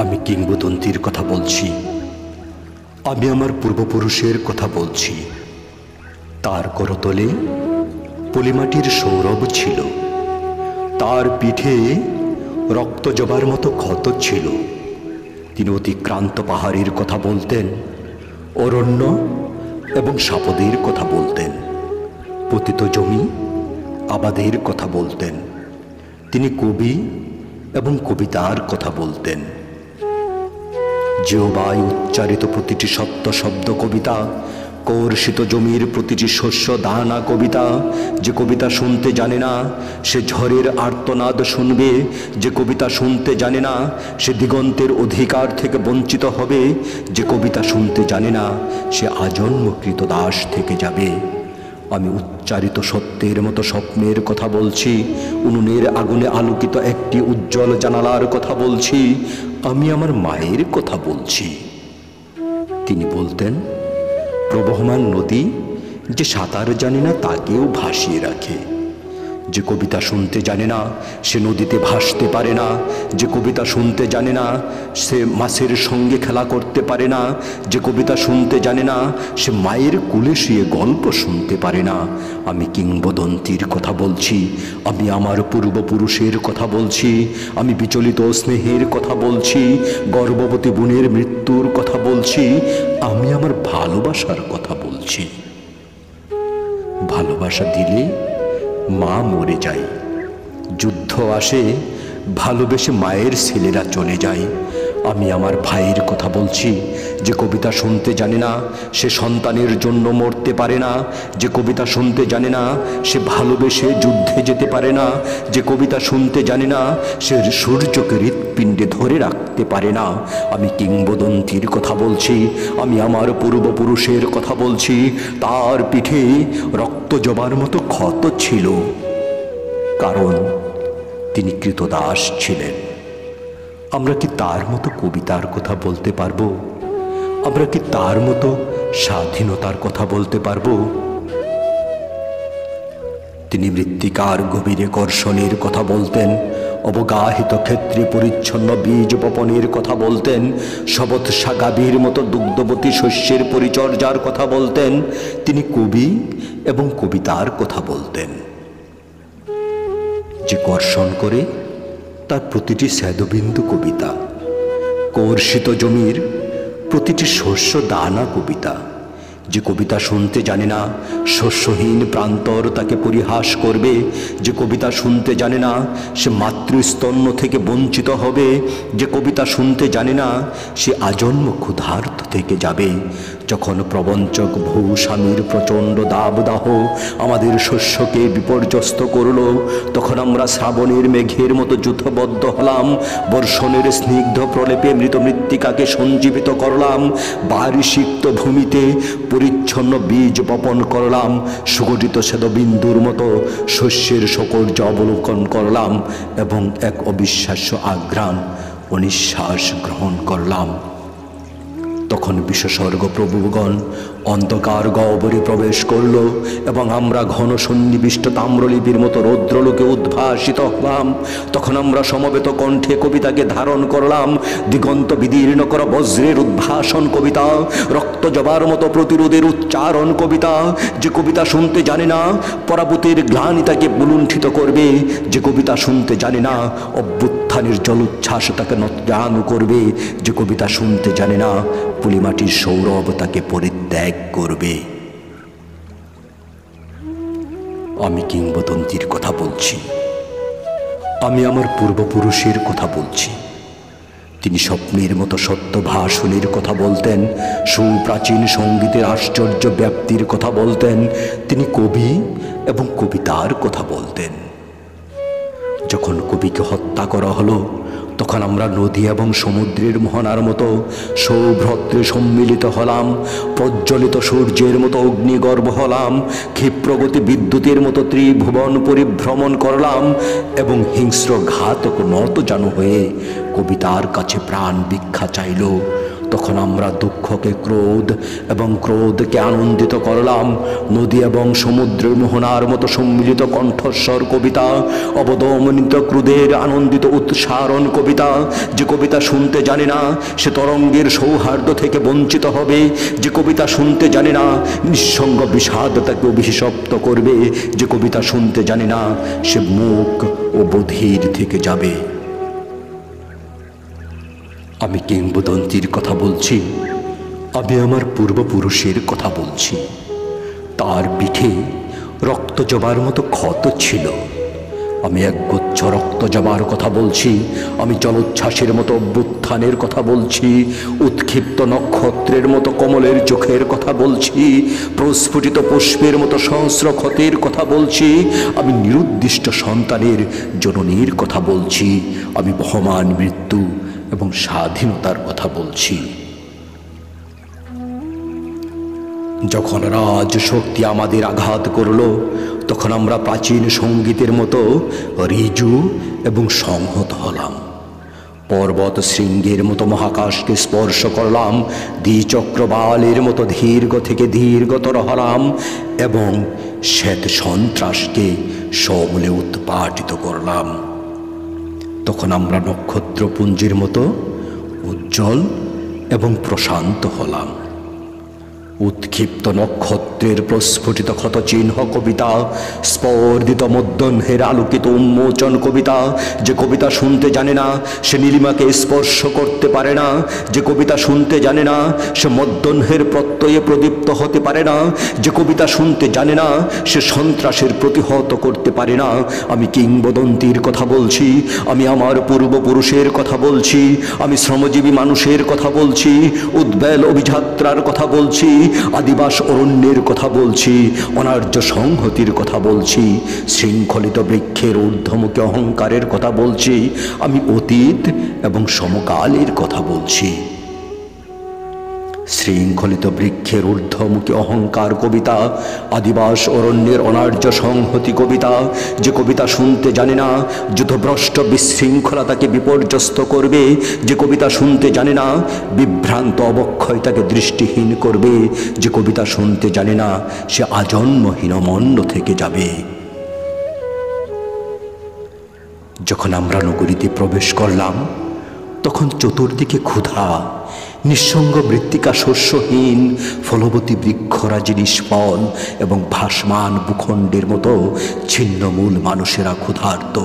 আমি কিংবদন্তির কথা বলছি। আমি আমার পূর্বপুরুষের কথা বলছি। তার করতলে পলিমাটির সৌরভ ছিল, তার পিঠে রক্ত জবার মতো ক্ষত ছিল। তিনি অতিক্রান্ত পাহাড়ের কথা বলতেন, অরণ্য এবং সাপদের কথা বলতেন, পতিত জমি আবাদের কথা বলতেন। তিনি কবি এবং কবিতার কথা বলতেন। জিহ্বায় উচ্চারিত প্রতিটি সত্য শব্দ কবিতা, কর্ষিত জমির প্রতিটি শস্য দানা কবিতা। যে কবিতা শুনতে জানে না সে ঝড়ের আর্তনাদ শুনবে, যে কবিতা শুনতে জানে না সে দিগন্তের অধিকার থেকে বঞ্চিত হবে, যে কবিতা শুনতে জানে না সে আজন্ম কৃতদাস থেকে যাবে। আমি উচ্চারিত সত্যের মতো স্বপ্নের কথা বলছি, উনুনের আগুনে আলোকিত একটি উজ্জ্বল জানালার কথা বলছি। আমি আমার মায়ের কথা বলছি। তিনি বলতেন, প্রবহমান নদী যে সাঁতার জানে না তাকেও ভাসিয়ে রাখে। যে কবিতা শুনতে জানে না সে নদীতে ভাসতে পারে না, যে কবিতা শুনতে জানে না সে মাছের সঙ্গে খেলা করতে পারে না, যে কবিতা শুনতে জানে না সে মায়ের কোলে শুয়ে গল্প শুনতে পারে না। আমি কিংবদন্তির কথা বলছি, আমি আমার পূর্বপুরুষের কথা বলছি, আমি বিচলিত স্নেহের কথা বলছি, গর্ভবতী বোনের মৃত্যুর কথা বলছি, আমি আমার ভালোবাসার কথা বলছি। ভালোবাসা দিলে মা মরে যায়, যুদ্ধ আসে ভালোবেসে মায়ের ছেলেরা চলে যায়। আমি আমার ভাইয়ের কথা বলছি, যে কবিতা শুনতে জানে না সে সন্তানের জন্য মরতে পারে না, যে কবিতা শুনতে জানে না সে ভালোবেসে যুদ্ধে যেতে পারে না, যে কবিতা শুনতে জানে না সে সূর্যকে হৃৎপিণ্ডে ধরে রাখতে পারে না। আমি কিংবদন্তির কথা বলছি, আমি আমার পূর্বপুরুষের কথা বলছি। তার পিঠে রক্ত জবার মতো ক্ষত ছিল, কারণ তিনি কৃতদাস ছিলেন। আমরা কি তার মতো কবিতার কথা বলতে পারবো? আমরা কি তার মতো স্বাধীনতার কথা বলতে পারবো? তিনি মৃত্তিকার গভীরে কর্ষণের কথা বলতেন, অবগাহিত ক্ষেত্রে পরিচ্ছন্ন বীজ বপনের কথা বলতেন, শবত সাগাভীর মতো দুগ্ধবতী শস্যের পরিচর্যার কথা বলতেন। তিনি কবি এবং কবিতার কথা বলতেন। যে কর্ষণ করে তার প্রতিটি স্যাদবিন্দু কবিতা, কর্ষিত জমির প্রতিটি শস্য দানা কবিতা। যে কবিতা শুনতে জানে না শস্যহীন প্রান্তর তাকে পরিহাস করবে, যে কবিতা শুনতে জানে না সে মাতৃস্তন্য থেকে বঞ্চিত হবে, যে কবিতা শুনতে জানে না সে আজন্ম ক্ষুধার্ত থেকে যাবে। যখন প্রবঞ্চক ভূস্বামীর প্রচণ্ড দাবদাহ আমাদের শস্যকে বিপর্যস্ত করল, তখন আমরা শ্রাবণের মেঘের মতো যুথবদ্ধ হলাম, বর্ষণের স্নিগ্ধ প্রলেপে মৃত মৃত্তিকাকে সঞ্জীবিত করলাম, বারিষিক্ত ভূমিতে পরিচ্ছন্ন বীজ বপন করলাম, সুগঠিত শ্বেতবিন্দুর মতো শস্যের সকর্য অবলোকন করলাম এবং এক অবিশ্বাস্য আঘ্রাণ ও নিঃশ্বাস গ্রহণ করলাম। তখন বিশ্বস্বর্গ প্রভুগণ অন্ধকার গহ্বরে প্রবেশ করল এবং আমরা ঘন সন্নিবিষ্ট তাম্রলিপির মতো রৌদ্রলোকে উদ্ভাসিত হলাম। তখন আমরা সমবেত কণ্ঠে কবিতাকে ধারণ করলাম, দিগন্ত বিদীর্ণ করা বজ্রের উদ্ভাসন কবিতা, রক্ত জবার মতো প্রতিরোধের উচ্চারণ কবিতা। যে কবিতা শুনতে জানে না পরাভূতের গ্লানি তাকে বুলুণ্ঠিত করবে, যে কবিতা শুনতে জানে না অভ্যুত্থানের জলোচ্ছ্বাস তাকে নতজানু করবে, যে কবিতা শুনতে জানে না পলিমাটির সৌরভ তাকে পরিত্যাগ করবে। আমি কিংবদন্তির কথা বলছি, আমি আমার পূর্বপুরুষের কথা বলছি। তিনি স্বপ্নের মতো সত্য ভাষণের কথা বলতেন, সুপ্রাচীন সঙ্গীতের আশ্চর্য ব্যাপ্তির কথা বলতেন। তিনি কবি এবং কবিতার কথা বলতেন। যখন কবিকে হত্যা করা হলো, তখন আমরা নদী এবং সমুদ্রের মোহনার মতো সৌভ্রত্রে সম্মিলিত হলাম, প্রজ্বলিত সূর্যের মতো অগ্নিগর্ভ হলাম, ক্ষিপ্রগতি বিদ্যুতের মতো ত্রিভুবন পরিভ্রমণ করলাম এবং হিংস্র ঘাতক নতজানু হয়ে কবিতার কাছে প্রাণ ভিক্ষা চাইল। তখন আমরা দুঃখকে ক্রোধ এবং ক্রোধকে আনন্দিত করলাম। নদী এবং সমুদ্রের মোহনার মতো সম্মিলিত কণ্ঠস্বর কবিতা, অবদমনিত ক্রোধের আনন্দিত উৎসারণ কবিতা। যে কবিতা শুনতে জানে না সে তরঙ্গের সৌহার্দ্য থেকে বঞ্চিত হবে। যে কবিতা শুনতে জানে না নিঃসঙ্গ বিষাদ তাকে অভিশপ্ত করবে। যে কবিতা শুনতে জানে না সে মুক ও বধির থেকে যাবে। আমি কিংবদন্তির কথা বলছি, আমি আমার পূর্বপুরুষের কথা বলছি। তার পিঠে রক্ত জবার মতো ক্ষত ছিল। আমি এক গুচ্ছ রক্ত জবার কথা বলছি। আমি জলোচ্ছ্বাসের মতো অভ্যুত্থানের কথা বলছি। উৎক্ষিপ্ত নক্ষত্রের মতো কমলের চোখের কথা বলছি। প্রস্ফুটিত পুষ্পের মতো সহস্র ক্ষতের কথা বলছি। আমি নিরুদ্দিষ্ট সন্তানের জননীর কথা বলছি। আমি বহমান মৃত্যু এবং স্বাধীনতার কথা বলছি। যখন রাজশক্তি আমাদের আঘাত করল তখন আমরা প্রাচীন সঙ্গীতের মতো ঋজু এবং সংহত হলাম। পর্বত শৃঙ্গের মতো মহাকাশকে স্পর্শ করলাম। দ্বিচক্রবালের মতো দীর্ঘ থেকে দীর্ঘতর হলাম এবং শ্বেত সন্ত্রাসকে সমূলে উৎপাটিত করলাম। তখন আমরা নক্ষত্রপুঞ্জের মতো উজ্জ্বল এবং প্রশান্ত হলাম। উৎক্ষিপ্ত নক্ষত্রের প্রস্ফুটিত ক্ষতচিহ্ন কবিতা, স্পর্ধিত মধ্যাহ্নের আলোকিত উন্মোচন কবিতা। যে কবিতা শুনতে জানে না সে নীলিমাকে স্পর্শ করতে পারে না। যে কবিতা শুনতে জানে না সে মধ্যাহ্নের প্রত্যয়ে প্রদীপ্ত হতে পারে না। যে কবিতা শুনতে জানে না সে সন্ত্রাসের প্রতিহত করতে পারে না। আমি কিংবদন্তির কথা বলছি, আমি আমার পূর্বপুরুষের কথা বলছি, আমি শ্রমজীবী মানুষের কথা বলছি, উদ্বেল অভিযাত্রার কথা বলছি, আদিবাস অরণ্যের কথা বলছি, অনার্য সংহতির কথা বলছি, শৃঙ্খলিত বৃক্ষের ঊর্ধ্বমুখী অহংকারের কথা বলছি। আমি অতীত এবং সমকালের কথা বলছি। শৃঙ্খলিত বৃক্ষের ঊর্ধ্বমুখী অহংকার কবিতা, আদিবাস অরণ্যের অনার্য সংহতি কবিতা। যে কবিতা শুনতে জানে না যুদ্ধভ্রষ্ট বিশৃঙ্খলা তাকে বিপর্যস্ত করবে। যে কবিতা শুনতে জানে না বিভ্রান্ত অবক্ষয় তাকে দৃষ্টিহীন করবে। যে কবিতা শুনতে জানে না সে আজন্মহীনমন্য থেকে যাবে। যখন আমরা নগরীতে প্রবেশ করলাম তখন চতুর্দিকে ক্ষুধা, নিঃসঙ্গ মৃত্তিকা শস্যহীন, ফলবতী বৃক্ষরাজি নিষ্ফল এবং ভাসমান ভূখণ্ডের মতো ছিন্নমূল মানুষেরা ক্ষুধার্ত।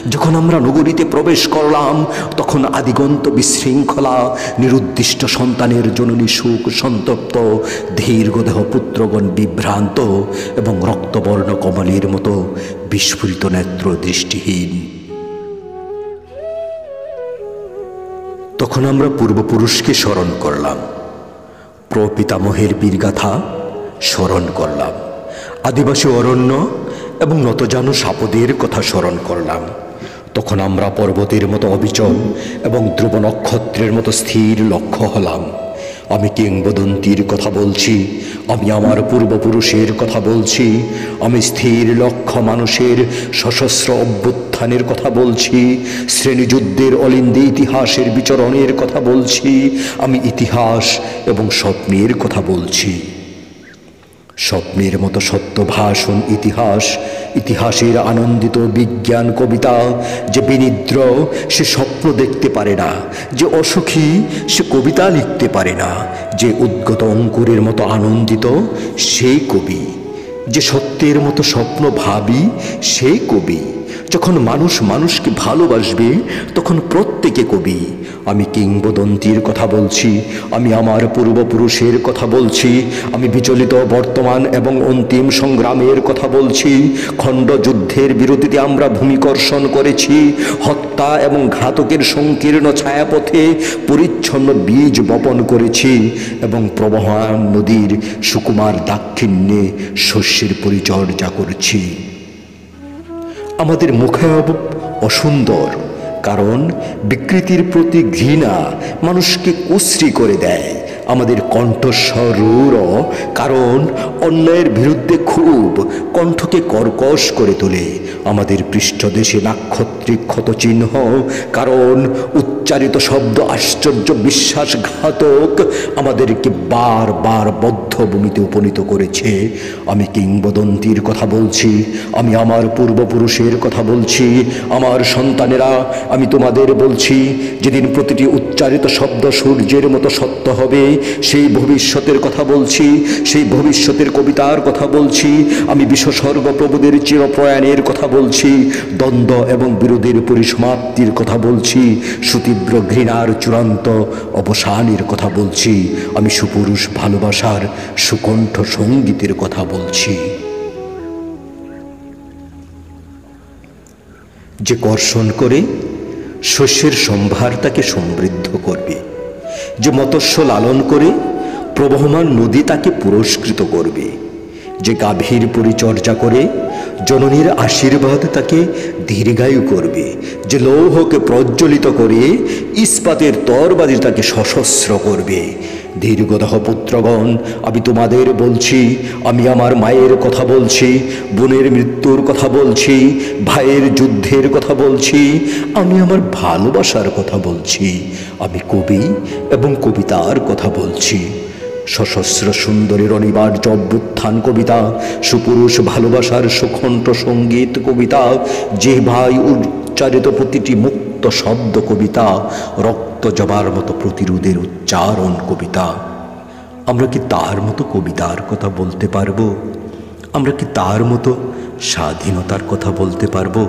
যখন আমরা নগরীতে প্রবেশ করলাম তখন আদিগন্ত বিশৃঙ্খলা, নিরুদ্দিষ্ট সন্তানের জননী সুখ সন্তপ্ত, দীর্ঘদেহ পুত্রগণ বিভ্রান্ত এবং রক্তবর্ণ কমলের মতো বিস্ফুরিত নেত্র দৃষ্টিহীন। তখন আমরা পূর্বপুরুষকে স্মরণ করলাম, প্রপিতামহের বীরগাথা স্মরণ করলাম, আদিবাসী অরণ্য এবং নতজানু সাপদের কথা স্মরণ করলাম। তখন আমরা পর্বতের মতো অবিচল এবং ধ্রুব নক্ষত্রের মতো স্থির লক্ষ্য হলাম। আমি কিংবদন্তির কথা বলছি, আমি আমার পূর্বপুরুষের কথা বলছি, আমি স্থির লক্ষ্য মানুষের সশস্ত্র অভ্যুত্থানের কথা বলছি, শ্রেণীযুদ্ধের অলিন্দে ইতিহাসের বিচরণের কথা বলছি, আমি ইতিহাস এবং স্বপ্নের কথা বলছি। স্বপ্নের মতো সত্য ভাষণ ইতিহাস, ইতিহাসের আনন্দিত বিজ্ঞান কবিতা। যে বিনিদ্র সে স্বপ্ন দেখতে পারে না, যে অসুখী সে কবিতা লিখতে পারে না, যে উদ্গত অঙ্কুরের মতো আনন্দিত সেই কবি, যে সত্যের মতো স্বপ্ন ভাবি সেই কবি। যখন মানুষ মানুষকে ভালোবাসবে তখন প্রত্যেকে কবি। আমি কিংবদন্তির কথা বলছি, আমি আমার পূর্বপুরুষের কথা বলছি, আমি বিচলিত বর্তমান এবং অন্তিম সংগ্রামের কথা বলছি। খণ্ডযুদ্ধের বিরতিতে আমরা ভূমিকর্ষণ করেছি, হত্যা এবং ঘাতকের সংকীর্ণ ছায়াপথে পরিচ্ছন্ন বীজ বপন করেছি এবং প্রবহমান নদীর সুকুমার দাক্ষিণ্যে শস্যের পরিচর্যা করছি। আমাদের মুখাবয়ব অসুন্দর, কারণ বিকৃতির প্রতি ঘৃণা মানুষকে কুশ্রী করে দেয়। আমাদের কণ্ঠস্বর রূঢ়, কারণ অন্যায়ের বিরুদ্ধে খুব কণ্ঠকে কর্কশ করে তোলে। আমাদের পৃষ্ঠদেশে নাক্ষত্রিক ক্ষতচিহ্ন, কারণ উচ্চারিত শব্দ আশ্চর্য বিশ্বাসঘাতক আমাদেরকে বারবার বদ্ধভূমিতে উপনীত করেছে। আমি কিংবদন্তির কথা বলছি, আমি আমার পূর্বপুরুষের কথা বলছি। আমার সন্তানেরা, আমি তোমাদের বলছি, যেদিন প্রতিটি উচ্চারিত শব্দ সূর্যের মতো সত্য হবে, সেই ভবিষ্যতের কথা বলছি, সেই ভবিষ্যতের কবিতার কথা বলছি। আমি বিশ্বস্বর্গ প্রভুদের চিরপ্রয়াণের কথা বলছি, দ্বন্দ্ব এবং বিরোধের পরিসমাপ্তির কথা বলছি, সুতীব্র ঘৃণার চূড়ান্ত অবসানের কথা বলছি। আমি সুপুরুষ ভালোবাসার সুকণ্ঠ সঙ্গীতের কথা বলছি। যে কর্ষণ করে শস্যের সম্ভার তাকে সমৃদ্ধ করবে, যে মৎস্য লালন করে প্রবহমান নদী তাকে পুরস্কৃত করবে, যে গাভীর পরিচর্যা করে জননীর আশীর্বাদ তাকে দীর্ঘায়ু করবে, যে লৌহকে প্রজ্বলিত করে ইস্পাতের তরবারি তাকে সশস্ত্র করবে। দীর্ঘদেহ পুত্রগণ, আমি তোমাদের বলছি, আমি আমার মায়ের কথা বলছি, বোনের মৃত্যুর কথা বলছি, ভাইয়ের যুদ্ধের কথা বলছি, আমি আমার ভালোবাসার কথা বলছি, আমি কবি এবং কবিতার কথা বলছি। সশস্ত্র সুন্দরীর অনিবার্য অভ্যুত্থান কবিতা, সুপুরুষ ভালোবাসার সুকণ্ঠ সঙ্গীত কবিতা, যে ভাই উচ্চারিত প্রতিটি মুক্ত শব্দ কবিতা, রক্ত জবার মতো প্রতিরোধের উচ্চারণ কবিতা। আমরা কি তার মতো কবিতার কথা বলতে পারবো? আমরা কি তার মতো স্বাধীনতার কথা বলতে পারবো?